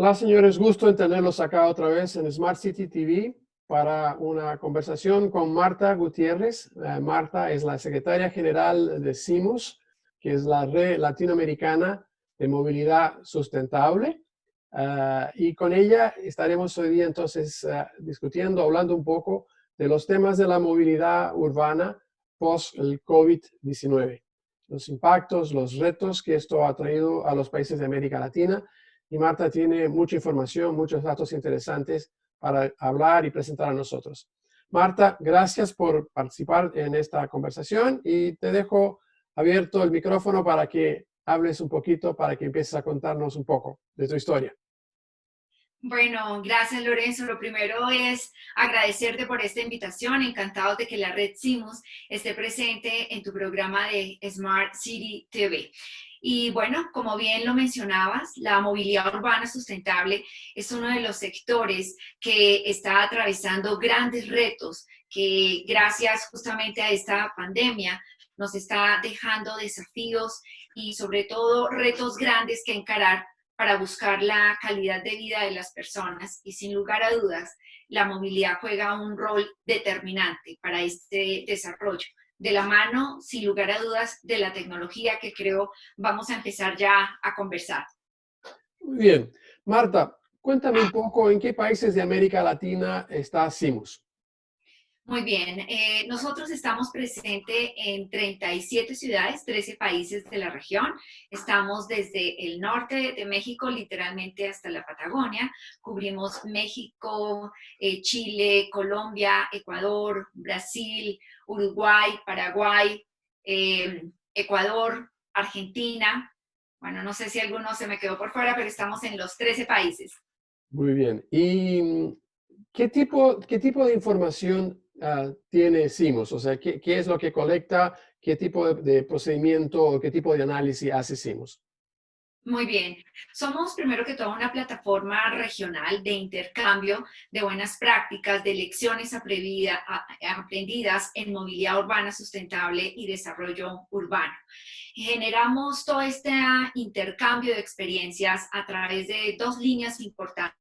Hola, señores, gusto en tenerlos acá otra vez en Smart City TV para una conversación con Marta Gutiérrez. Marta es la secretaria general de CIMUS, que es la red latinoamericana de movilidad sustentable. Y con ella estaremos hoy día entonces discutiendo, hablando un poco de los temas de la movilidad urbana post el COVID-19, los impactos, los retos que esto ha traído a los países de América Latina. Y Marta tiene mucha información, muchos datos interesantes para hablar y presentar a nosotros. Marta, gracias por participar en esta conversación y te dejo abierto el micrófono para que hables un poquito, para que empieces a contarnos un poco de tu historia. Bueno, gracias Lorenzo. Lo primero es agradecerte por esta invitación. Encantados de que la red CIMUS esté presente en tu programa de Smart City TV. Y bueno, como bien lo mencionabas, la movilidad urbana sustentable es uno de los sectores que está atravesando grandes retos que gracias justamente a esta pandemia nos está dejando desafíos y sobre todo retos grandes que encarar para buscar la calidad de vida de las personas y sin lugar a dudas, la movilidad juega un rol determinante para este desarrollo. De la mano, sin lugar a dudas, de la tecnología que creo vamos a empezar ya a conversar. Muy bien. Marta, cuéntame un poco en qué países de América Latina está CIMUS. Muy bien, nosotros estamos presentes en 37 ciudades, 13 países de la región. Estamos desde el norte de México, literalmente hasta la Patagonia. Cubrimos México, Chile, Colombia, Ecuador, Brasil, Uruguay, Paraguay, Ecuador, Argentina. Bueno, no sé si alguno se me quedó por fuera, pero estamos en los 13 países. Muy bien. ¿Y qué tipo de información tiene CIMUS? O sea, ¿qué es lo que colecta? ¿Qué tipo de procedimiento o qué tipo de análisis hace CIMUS? Muy bien. Somos primero que todo una plataforma regional de intercambio de buenas prácticas, de lecciones aprendidas en movilidad urbana sustentable y desarrollo urbano. Generamos todo este intercambio de experiencias a través de dos líneas importantes.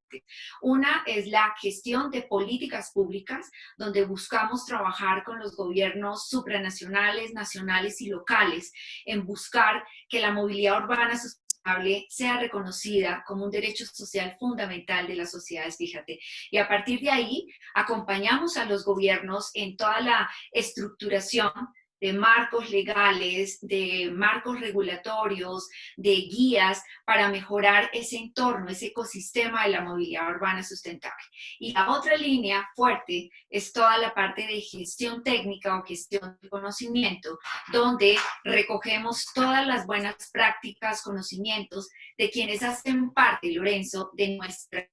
Una es la gestión de políticas públicas, donde buscamos trabajar con los gobiernos supranacionales, nacionales y locales en buscar que la movilidad urbana sustentable sea reconocida como un derecho social fundamental de las sociedades, fíjate. Y a partir de ahí, acompañamos a los gobiernos en toda la estructuración de marcos legales, de marcos regulatorios, de guías para mejorar ese entorno, ese ecosistema de la movilidad urbana sustentable. Y la otra línea fuerte es toda la parte de gestión técnica o gestión de conocimiento, donde recogemos todas las buenas prácticas, conocimientos de quienes hacen parte, Lorenzo, de nuestra,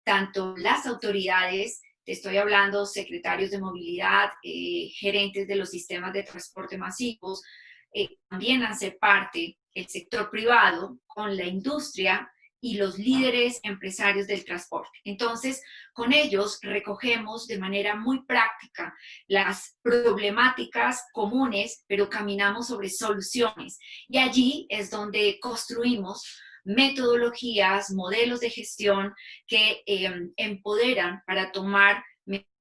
tanto las autoridades, te estoy hablando secretarios de movilidad, gerentes de los sistemas de transporte masivos, también hace parte el sector privado con la industria y los líderes empresarios del transporte. Entonces, con ellos recogemos de manera muy práctica las problemáticas comunes, pero caminamos sobre soluciones. Y allí es donde construimos metodologías, modelos de gestión que empoderan para tomar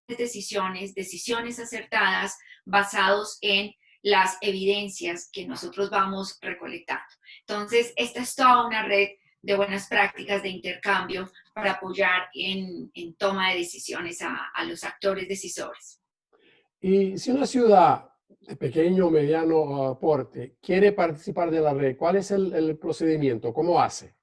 decisiones acertadas basados en las evidencias que nosotros vamos recolectando. Entonces, esta es toda una red de buenas prácticas de intercambio para apoyar en toma de decisiones a los actores decisores. Y si una ciudad de pequeño o mediano porte quiere participar de la red, ¿cuál es el procedimiento? ¿Cómo hace?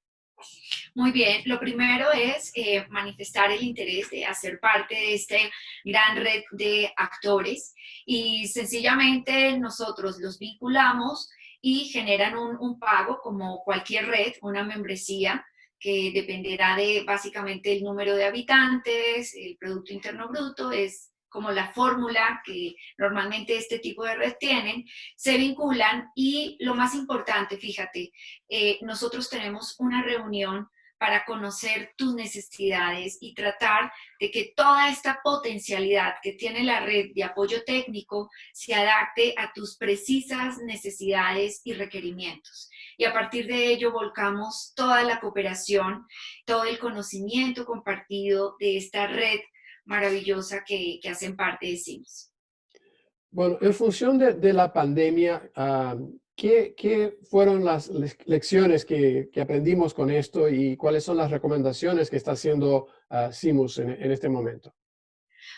Muy bien, lo primero es manifestar el interés de hacer parte de esta gran red de actores y sencillamente nosotros los vinculamos y generan un pago como cualquier red, una membresía que dependerá de básicamente el número de habitantes, el Producto Interno Bruto, es como la fórmula que normalmente este tipo de red tienen, se vinculan y lo más importante, fíjate, nosotros tenemos una reunión para conocer tus necesidades y tratar de que toda esta potencialidad que tiene la red de apoyo técnico se adapte a tus precisas necesidades y requerimientos. y a partir de ello volcamos toda la cooperación, todo el conocimiento compartido de esta red maravillosa que hacen parte de CIMS. Bueno, en función de la pandemia, ¿qué fueron las lecciones que aprendimos con esto y cuáles son las recomendaciones que está haciendo CIMUS en este momento?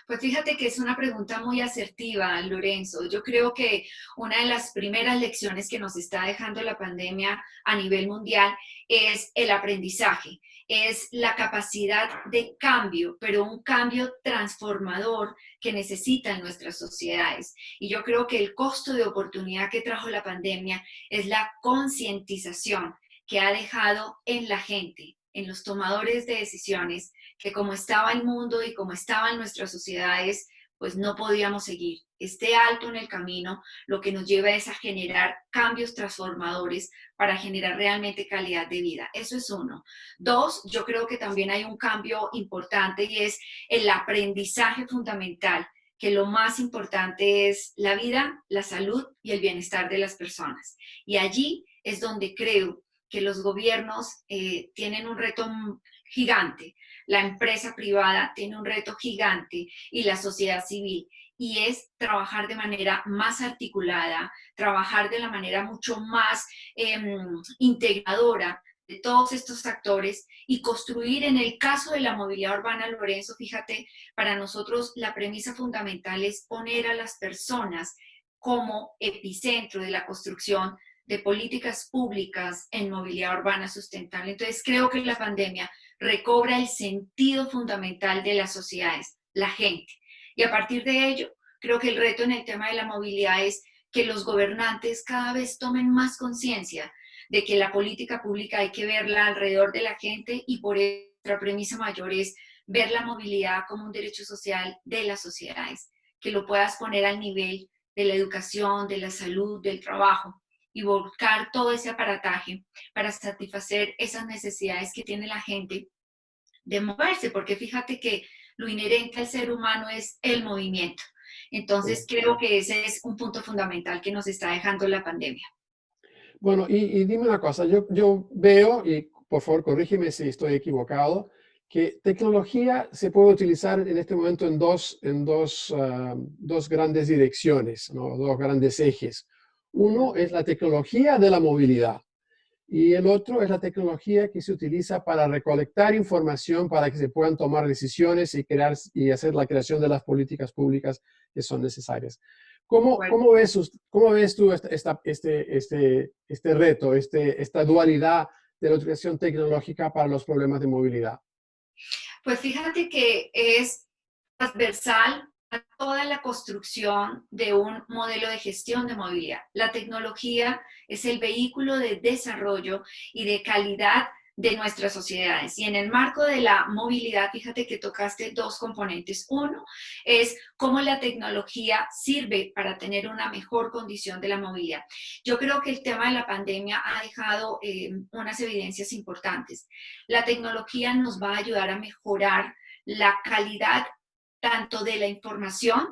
Pues fíjate que es una pregunta muy asertiva, Lorenzo. Yo creo que una de las primeras lecciones que nos está dejando la pandemia a nivel mundial es el aprendizaje, es la capacidad de cambio, pero un cambio transformador que necesitan nuestras sociedades. Y yo creo que el costo de oportunidad que trajo la pandemia es la concientización que ha dejado en la gente, en los tomadores de decisiones, que como estaba el mundo y como estaban nuestras sociedades, pues no podíamos seguir. Este alto en el camino lo que nos lleva es a generar cambios transformadores para generar realmente calidad de vida. Eso es uno. Dos, yo creo que también hay un cambio importante y es el aprendizaje fundamental, que lo más importante es la vida, la salud y el bienestar de las personas. Y allí es donde creo que los gobiernos tienen un reto gigante, la empresa privada tiene un reto gigante y la sociedad civil, y es trabajar de manera más articulada, trabajar de la manera mucho más integradora de todos estos actores y construir, en el caso de la movilidad urbana, Lorenzo, fíjate, para nosotros la premisa fundamental es poner a las personas como epicentro de la construcción de políticas públicas en movilidad urbana sustentable. Entonces creo que la pandemia recobra el sentido fundamental de las sociedades, la gente. Y a partir de ello, creo que el reto en el tema de la movilidad es que los gobernantes cada vez tomen más conciencia de que la política pública hay que verla alrededor de la gente, y por otra premisa mayor es ver la movilidad como un derecho social de las sociedades, que lo puedas poner al nivel de la educación, de la salud, del trabajo, y volcar todo ese aparataje para satisfacer esas necesidades que tiene la gente de moverse, porque fíjate que lo inherente al ser humano es el movimiento. Entonces creo que ese es un punto fundamental que nos está dejando la pandemia. Bueno, y dime una cosa, yo veo, y por favor corrígeme si estoy equivocado, que tecnología se puede utilizar en este momento dos grandes direcciones, ¿no? Dos grandes ejes. Uno es la tecnología de la movilidad y el otro es la tecnología que se utiliza para recolectar información para que se puedan tomar decisiones y crear y hacer la creación de las políticas públicas que son necesarias. ¿Cómo ves tú este reto, esta dualidad de la utilización tecnológica para los problemas de movilidad? Pues fíjate que es transversal a toda la construcción de un modelo de gestión de movilidad. La tecnología es el vehículo de desarrollo y de calidad de nuestras sociedades. Y en el marco de la movilidad, fíjate que tocaste dos componentes. Uno es cómo la tecnología sirve para tener una mejor condición de la movilidad. Yo creo que el tema de la pandemia ha dejado unas evidencias importantes. La tecnología nos va a ayudar a mejorar la calidad tanto de la información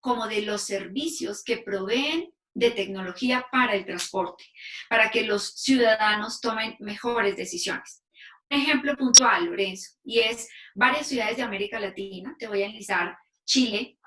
como de los servicios que proveen de tecnología para el transporte, para que los ciudadanos tomen mejores decisiones. Un ejemplo puntual, Lorenzo, y es varias ciudades de América Latina, te voy a enlistar: Chile,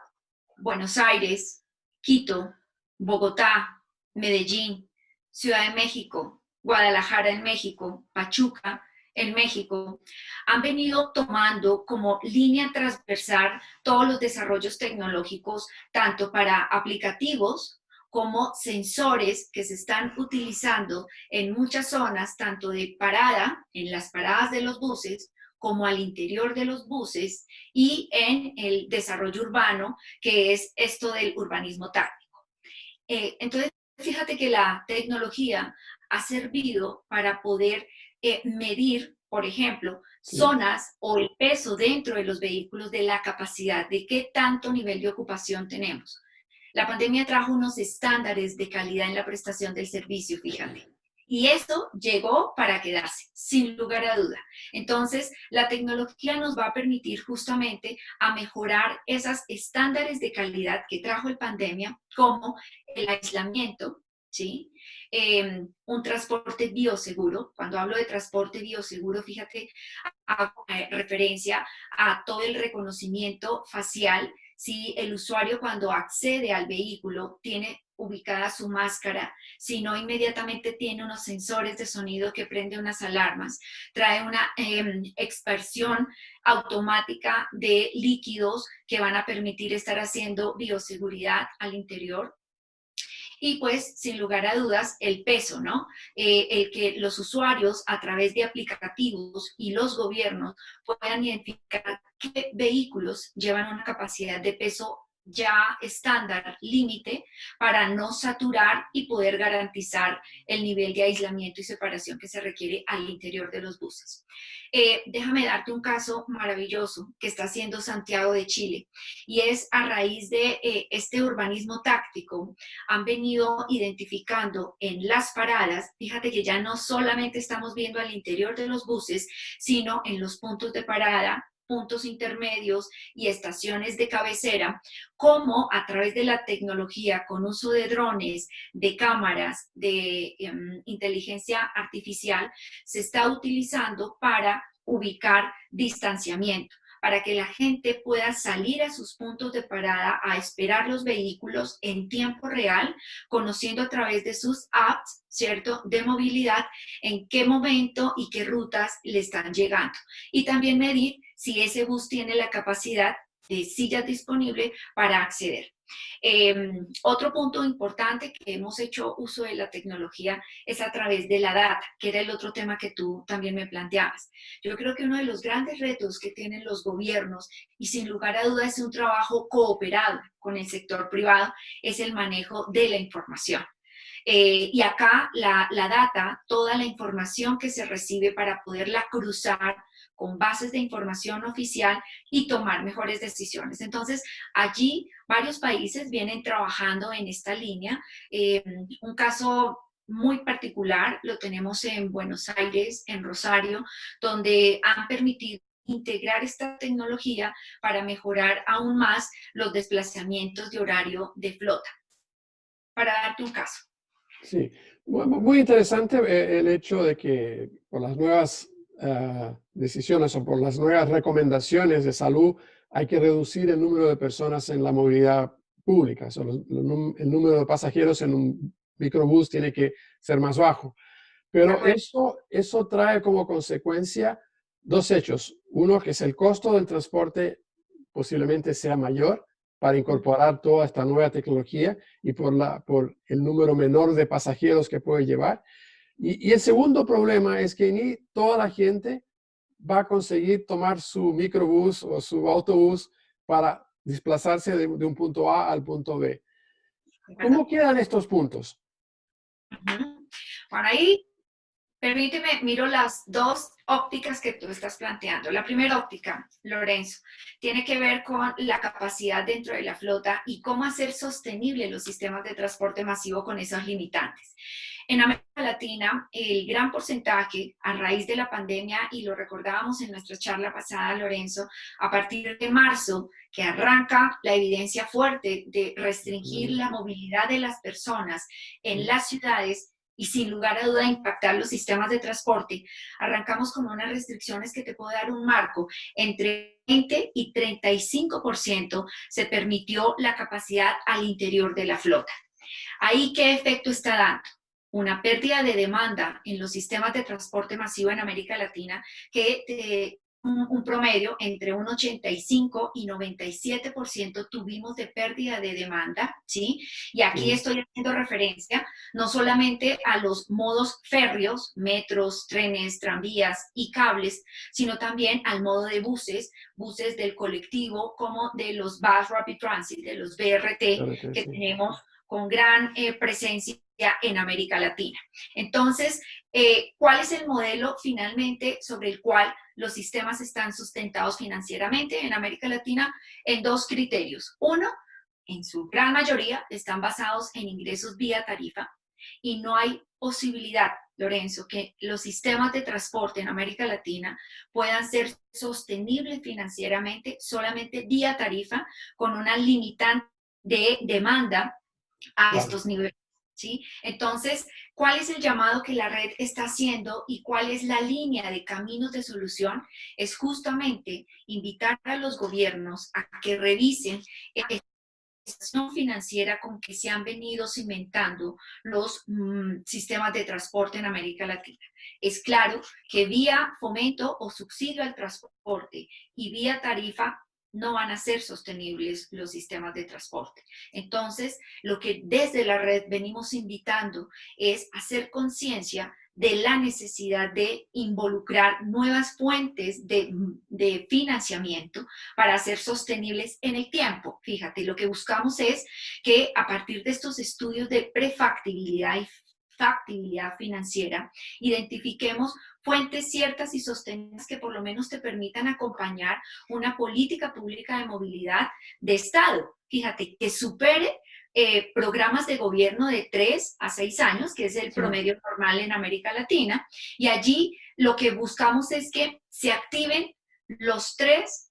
Buenos Aires, Quito, Bogotá, Medellín, Ciudad de México, Guadalajara en México, Pachuca en México, han venido tomando como línea transversal todos los desarrollos tecnológicos, tanto para aplicativos como sensores que se están utilizando en muchas zonas, tanto de parada, en las paradas de los buses, como al interior de los buses y en el desarrollo urbano, que es esto del urbanismo táctico. Entonces, fíjate que la tecnología ha servido para poder medir, por ejemplo, Sí. zonas o el peso dentro de los vehículos, de la capacidad, de qué tanto nivel de ocupación tenemos. La pandemia trajo unos estándares de calidad en la prestación del servicio, fíjate. Y esto llegó para quedarse, sin lugar a duda. Entonces, la tecnología nos va a permitir justamente a mejorar esos estándares de calidad que trajo la pandemia, como el aislamiento, ¿sí? Un transporte bioseguro. Cuando hablo de transporte bioseguro, fíjate, hago referencia a todo el reconocimiento facial. Si el usuario cuando accede al vehículo tiene ubicada su máscara, si no inmediatamente tiene unos sensores de sonido que prende unas alarmas, trae una expersión automática de líquidos que van a permitir estar haciendo bioseguridad al interior. Y pues, sin lugar a dudas, el peso, ¿no? El que los usuarios a través de aplicativos y los gobiernos puedan identificar qué vehículos llevan una capacidad de peso ya estándar, límite, para no saturar y poder garantizar el nivel de aislamiento y separación que se requiere al interior de los buses. Déjame darte un caso maravilloso que está haciendo Santiago de Chile, y es a raíz de este urbanismo táctico. Han venido identificando en las paradas, fíjate que ya no solamente estamos viendo al interior de los buses, sino en los puntos de parada, puntos intermedios y estaciones de cabecera, cómo a través de la tecnología, con uso de drones, de cámaras, de inteligencia artificial, se está utilizando para ubicar distanciamiento, para que la gente pueda salir a sus puntos de parada a esperar los vehículos en tiempo real, conociendo a través de sus apps, ¿cierto?, de movilidad, en qué momento y qué rutas le están llegando. Y también medir si ese bus tiene la capacidad de sillas disponibles para acceder. Otro punto importante que hemos hecho uso de la tecnología es a través de la data, que era el otro tema que tú también me planteabas. Yo creo que uno de los grandes retos que tienen los gobiernos, y sin lugar a dudas es un trabajo cooperado con el sector privado, es el manejo de la información. Y acá la data, toda la información que se recibe para poderla cruzar con bases de información oficial y tomar mejores decisiones. Entonces, allí varios países vienen trabajando en esta línea. Un caso muy particular lo tenemos en Buenos Aires, en Rosario, donde han permitido integrar esta tecnología para mejorar aún más los desplazamientos de horario de flota. Para darte un caso. Sí, muy interesante el hecho de que por las nuevas decisiones o por las nuevas recomendaciones de salud hay que reducir el número de personas en la movilidad pública. El número de pasajeros en un microbús tiene que ser más bajo. Pero eso trae como consecuencia dos hechos. Uno, que es el costo del transporte posiblemente sea mayor para incorporar toda esta nueva tecnología y por el número menor de pasajeros que puede llevar. Y el segundo problema es que ni toda la gente va a conseguir tomar su microbús o su autobús para desplazarse de un punto A al punto B. ¿Cómo quedan estos puntos? Por ahí, permíteme, miro las dos ópticas que tú estás planteando. La primera óptica, Lorenzo, tiene que ver con la capacidad dentro de la flota y cómo hacer sostenible los sistemas de transporte masivo con esos limitantes. En América Latina, el gran porcentaje, a raíz de la pandemia, y lo recordábamos en nuestra charla pasada, Lorenzo, a partir de marzo, que arranca la evidencia fuerte de restringir la movilidad de las personas en las ciudades, y sin lugar a duda impactar los sistemas de transporte, arrancamos con unas restricciones que te puedo dar un marco. Entre 20 y 35% se permitió la capacidad al interior de la flota. ¿Ahí qué efecto está dando? Una pérdida de demanda en los sistemas de transporte masivo en América Latina que un promedio entre un 85 y 97% tuvimos de pérdida de demanda, ¿sí? Y aquí estoy haciendo referencia no solamente a los modos férreos, metros, trenes, tranvías y cables, sino también al modo de buses del colectivo, como de los Bus Rapid Transit, de los BRT, que tenemos con gran presencia en América Latina. Entonces, ¿cuál es el modelo finalmente sobre el cual los sistemas están sustentados financieramente en América Latina? En dos criterios. Uno, en su gran mayoría están basados en ingresos vía tarifa y no hay posibilidad, Lorenzo, que los sistemas de transporte en América Latina puedan ser sostenibles financieramente solamente vía tarifa con una limitante de demanda a estos niveles, ¿sí? Entonces, ¿cuál es el llamado que la red está haciendo y cuál es la línea de caminos de solución? Es justamente invitar a los gobiernos a que revisen financiera con que se han venido cimentando los sistemas de transporte en América Latina. Es claro que vía fomento o subsidio al transporte y vía tarifa no van a ser sostenibles los sistemas de transporte. Entonces, lo que desde la red venimos invitando es hacer conciencia de la necesidad de involucrar nuevas fuentes de financiamiento para ser sostenibles en el tiempo. Fíjate, lo que buscamos es que a partir de estos estudios de prefactibilidad y factibilidad financiera, identifiquemos fuentes ciertas y sostenibles que por lo menos te permitan acompañar una política pública de movilidad de Estado. Fíjate, que supere programas de gobierno de 3 a 6 años, que es el promedio normal en América Latina, y allí lo que buscamos es que se activen los 3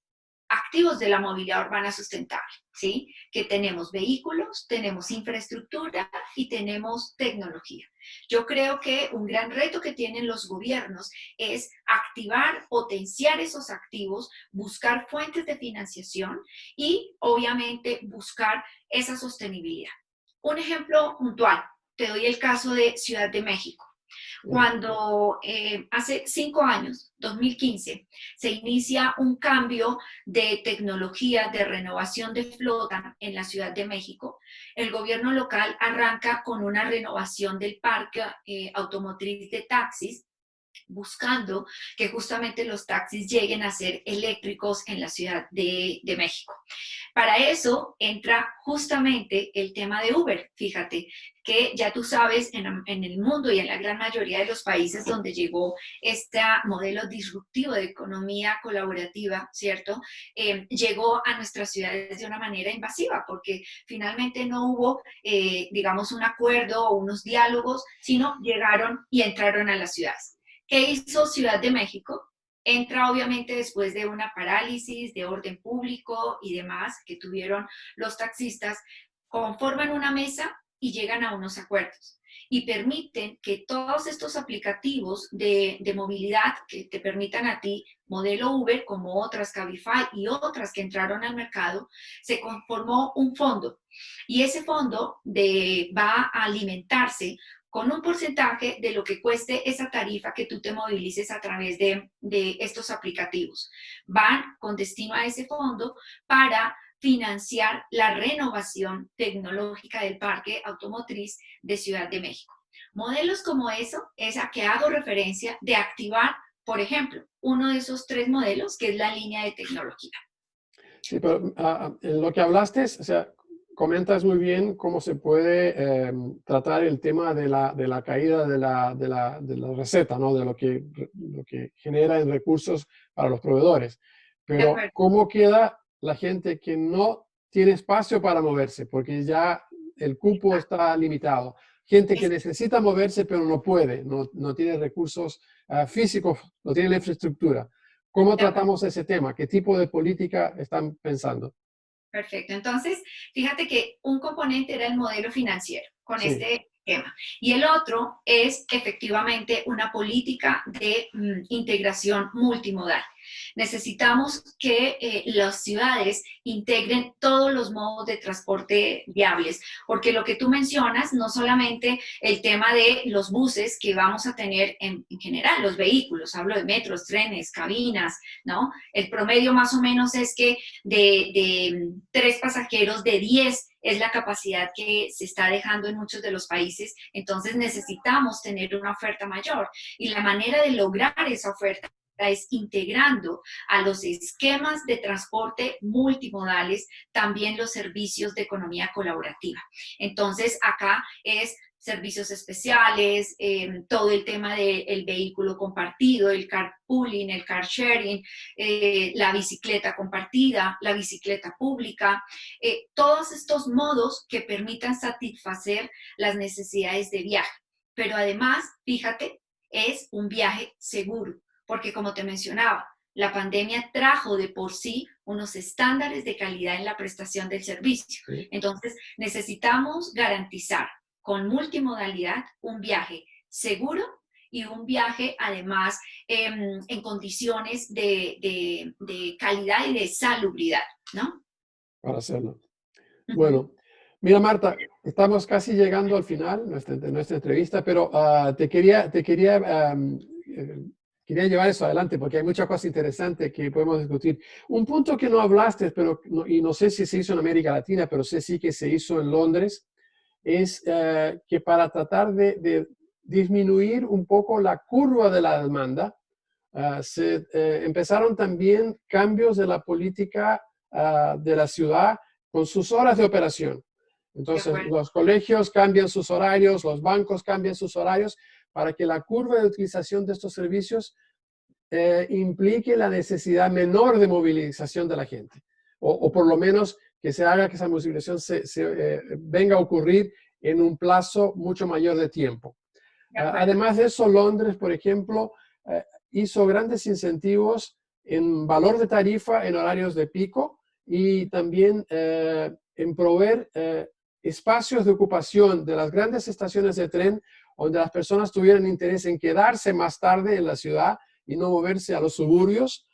activos de la movilidad urbana sustentable, ¿sí? Que tenemos vehículos, tenemos infraestructura y tenemos tecnología. Yo creo que un gran reto que tienen los gobiernos es activar, potenciar esos activos, buscar fuentes de financiación y obviamente buscar esa sostenibilidad. Un ejemplo puntual, te doy el caso de Ciudad de México. Cuando hace 5 años, 2015, se inicia un cambio de tecnología de renovación de flota en la Ciudad de México, el gobierno local arranca con una renovación del parque automotriz de taxis, buscando que justamente los taxis lleguen a ser eléctricos en la Ciudad de México. Para eso entra justamente el tema de Uber. Fíjate que ya tú sabes, en el mundo y en la gran mayoría de los países donde llegó este modelo disruptivo de economía colaborativa, ¿cierto? Llegó a nuestras ciudades de una manera invasiva, porque finalmente no hubo, digamos, un acuerdo o unos diálogos, sino llegaron y entraron a las ciudades. ¿Qué hizo Ciudad de México? Entra obviamente después de una parálisis de orden público y demás que tuvieron los taxistas, conforman una mesa y llegan a unos acuerdos y permiten que todos estos aplicativos de movilidad que te permitan a ti, modelo Uber, como otras, Cabify y otras que entraron al mercado, se conformó un fondo y ese fondo va a alimentarse con un porcentaje de lo que cueste esa tarifa que tú te movilices a través de estos aplicativos. Van con destino a ese fondo para financiar la renovación tecnológica del parque automotriz de Ciudad de México. Modelos como eso es a que hago referencia de activar, por ejemplo, uno de esos 3 modelos, que es la línea de tecnología. Sí, pero en lo que hablaste, o sea, comentas muy bien cómo se puede tratar el tema de la caída de la receta, ¿no? De lo que genera en recursos para los proveedores. Pero ¿cómo queda la gente que no tiene espacio para moverse? Porque ya el cupo está limitado. Gente que necesita moverse pero no puede, no tiene recursos físicos, no tiene la infraestructura. ¿Cómo tratamos ese tema? ¿Qué tipo de política están pensando? Perfecto. Entonces, fíjate que un componente era el modelo financiero con este tema. Y el otro es efectivamente una política de integración multimodal. Necesitamos que las ciudades integren todos los modos de transporte viables, porque lo que tú mencionas, no solamente el tema de los buses que vamos a tener en general, los vehículos, hablo de metros, trenes, cabinas, ¿no? El promedio más o menos es que de 3 pasajeros de 10 es la capacidad que se está dejando en muchos de los países, entonces necesitamos tener una oferta mayor y la manera de lograr esa oferta es integrando a los esquemas de transporte multimodales también los servicios de economía colaborativa. Entonces, acá es servicios especiales, todo el tema del vehículo compartido, el carpooling, el car sharing, la bicicleta compartida, la bicicleta pública, todos estos modos que permitan satisfacer las necesidades de viaje. Pero además, fíjate, es un viaje seguro, porque como te mencionaba, la pandemia trajo de por sí unos estándares de calidad en la prestación del servicio. Entonces, necesitamos garantizar con multimodalidad, un viaje seguro y un viaje además en condiciones de calidad y de salubridad, ¿no? Para hacerlo. Ujú. Bueno, mira, Marta, estamos casi llegando al final de nuestra entrevista, pero quería llevar eso adelante porque hay muchas cosas interesantes que podemos discutir. Un punto que no hablaste, pero y no sé si se hizo en América Latina, pero sé sí que se hizo en Londres, es que para tratar de disminuir un poco la curva de la demanda, se empezaron también cambios de la política de la ciudad con sus horas de operación. De Entonces, acuerdo. los colegios cambian sus horarios, los bancos cambian sus horarios para que la curva de utilización de estos servicios implique la necesidad menor de movilización de la gente, o por lo menos que se haga que esa movilización venga a ocurrir en un plazo mucho mayor de tiempo. De acuerdo. Además de eso, Londres, por ejemplo, hizo grandes incentivos en valor de tarifa en horarios de pico y también en proveer espacios de ocupación de las grandes estaciones de tren donde las personas tuvieran interés en quedarse más tarde en la ciudad y no moverse a los suburbios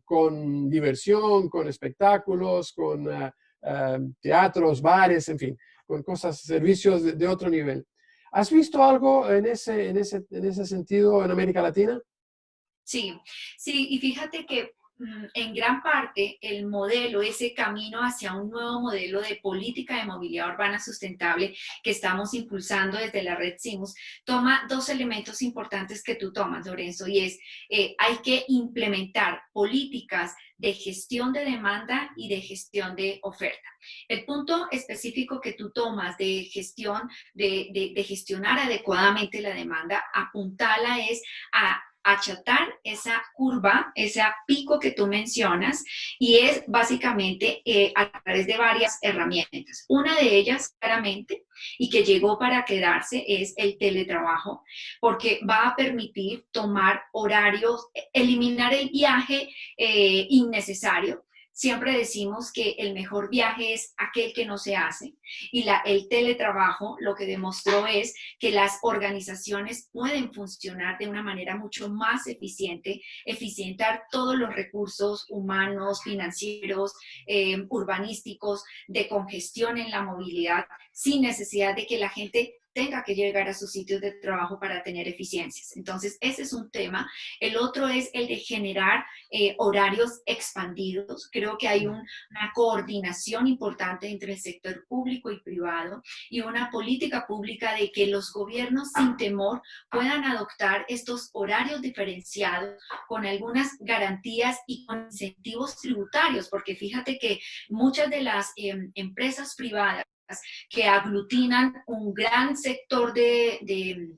con diversión, con espectáculos, con teatros, bares, en fin, con cosas, servicios de otro nivel. ¿Has visto algo en ese sentido en América Latina? Sí, sí, y fíjate que en gran parte el modelo, ese camino hacia un nuevo modelo de política de movilidad urbana sustentable que estamos impulsando desde la red CIMUS, toma dos elementos importantes que tú tomas, Lorenzo, y es, hay que implementar políticas de gestión de demanda y de gestión de oferta. El punto específico que tú tomas de gestión, de gestionar adecuadamente la demanda, apuntala es a achatar esa curva, ese pico que tú mencionas, y es básicamente a través de varias herramientas. Una de ellas, claramente, y que llegó para quedarse, es el teletrabajo, porque va a permitir tomar horarios, eliminar el viaje innecesario. Siempre decimos que el mejor viaje es aquel que no se hace, y el teletrabajo lo que demostró es que las organizaciones pueden funcionar de una manera mucho más eficiente, eficientar todos los recursos humanos, financieros, urbanísticos, de congestión en la movilidad, sin necesidad de que la gente tenga que llegar a sus sitios de trabajo para tener eficiencias. Entonces, ese es un tema. El otro es el de generar horarios expandidos. Creo que hay una coordinación importante entre el sector público y privado y una política pública de que los gobiernos sin temor puedan adoptar estos horarios diferenciados con algunas garantías y con incentivos tributarios, porque fíjate que muchas de las empresas privadas que aglutinan un gran sector de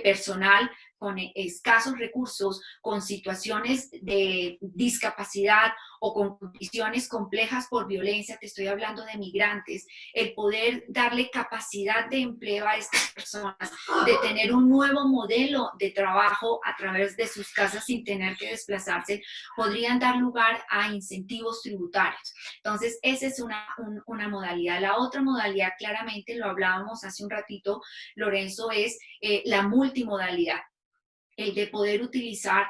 personal con escasos recursos, con situaciones de discapacidad o con condiciones complejas por violencia, te estoy hablando de migrantes, el poder darle capacidad de empleo a estas personas, de tener un nuevo modelo de trabajo a través de sus casas sin tener que desplazarse, podrían dar lugar a incentivos tributarios. Entonces, esa es una modalidad. La otra modalidad, claramente, lo hablábamos hace un ratito, Lorenzo, es la multimodalidad, el de poder utilizar,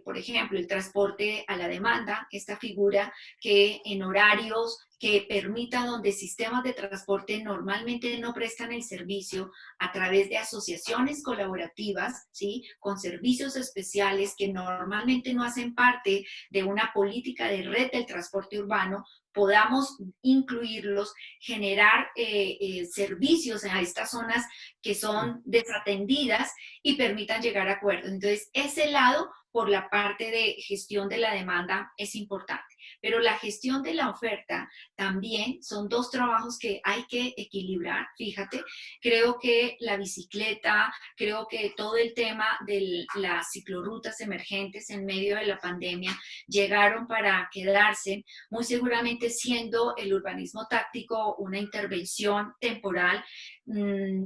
por ejemplo, el transporte a la demanda, esta figura que en horarios que permita donde sistemas de transporte normalmente no prestan el servicio a través de asociaciones colaborativas, ¿sí? Con servicios especiales que normalmente no hacen parte de una política de red del transporte urbano, podamos incluirlos, generar servicios a estas zonas que son desatendidas y permitan llegar a acuerdos. Entonces, ese lado, por la parte de gestión de la demanda, es importante. Pero la gestión de la oferta también son dos trabajos que hay que equilibrar. Fíjate, creo que la bicicleta, creo que todo el tema de las ciclorrutas emergentes en medio de la pandemia llegaron para quedarse, muy seguramente siendo el urbanismo táctico una intervención temporal.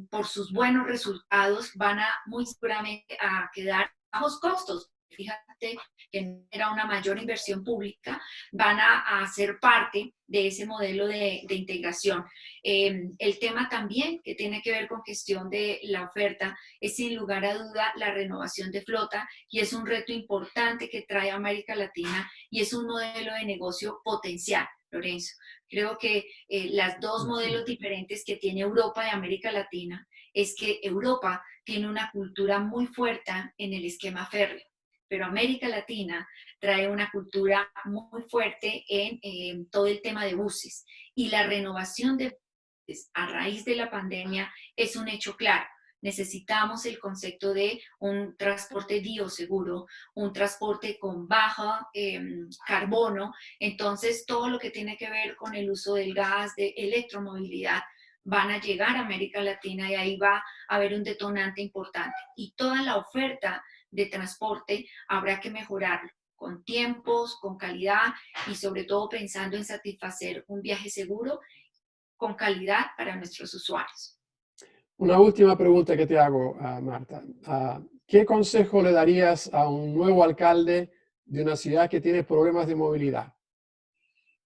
Por sus buenos resultados van a muy seguramente a quedar bajos costos. fíjate que no era una mayor inversión pública, van a ser parte de ese modelo de integración. El tema también que tiene que ver con gestión de la oferta es sin lugar a duda la renovación de flota y es un reto importante que trae América Latina y es un modelo de negocio potencial, Lorenzo. Creo que las dos modelos diferentes que tiene Europa y América Latina es que Europa tiene una cultura muy fuerte en el esquema férreo, pero América Latina trae una cultura muy fuerte en todo el tema de buses. Y la renovación de buses a raíz de la pandemia es un hecho claro. Necesitamos el concepto de un transporte bioseguro, un transporte con bajo carbono. Entonces, todo lo que tiene que ver con el uso del gas, de electromovilidad, van a llegar a América Latina y ahí va a haber un detonante importante. Y toda la oferta de transporte habrá que mejorarlo con tiempos, con calidad y sobre todo pensando en satisfacer un viaje seguro con calidad para nuestros usuarios. Una última pregunta que te hago, Marta. ¿Qué consejo le darías a un nuevo alcalde de una ciudad que tiene problemas de movilidad?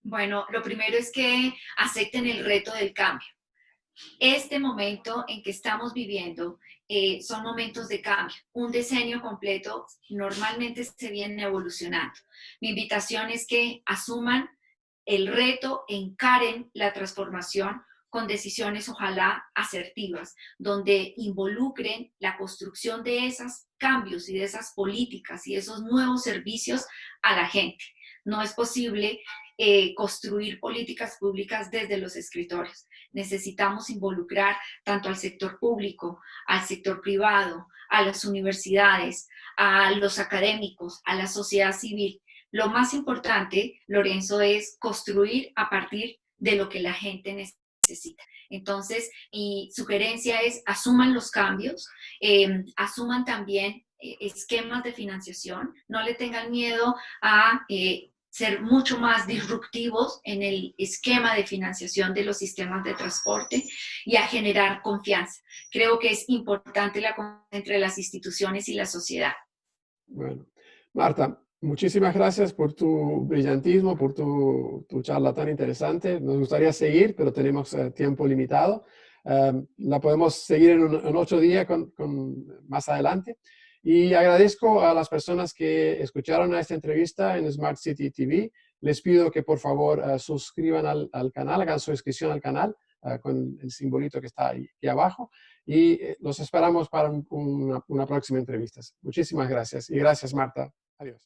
Bueno, lo primero es que acepten el reto del cambio. Este momento en que estamos viviendo son momentos de cambio. Un decenio completo normalmente se viene evolucionando. Mi invitación es que asuman el reto, encaren la transformación con decisiones ojalá asertivas, donde involucren la construcción de esos cambios y de esas políticas y esos nuevos servicios a la gente. No es posible construir políticas públicas desde los escritorios. Necesitamos involucrar tanto al sector público, al sector privado, a las universidades, a los académicos, a la sociedad civil. Lo más importante, Lorenzo, es construir a partir de lo que la gente necesita. Entonces, mi sugerencia es asuman los cambios, asuman también esquemas de financiación, no le tengan miedo a ser mucho más disruptivos en el esquema de financiación de los sistemas de transporte y a generar confianza. Creo que es importante la confianza entre las instituciones y la sociedad. Bueno, Marta, muchísimas gracias por tu brillantismo, por tu charla tan interesante. Nos gustaría seguir, pero tenemos tiempo limitado. La podemos seguir en 8 días más adelante. Y agradezco a las personas que escucharon a esta entrevista en Smart City TV. Les pido que por favor suscriban al canal, hagan su inscripción al canal con el simbolito que está aquí abajo. Y los esperamos para una próxima entrevista. Muchísimas gracias. Y gracias, Marta. Adiós.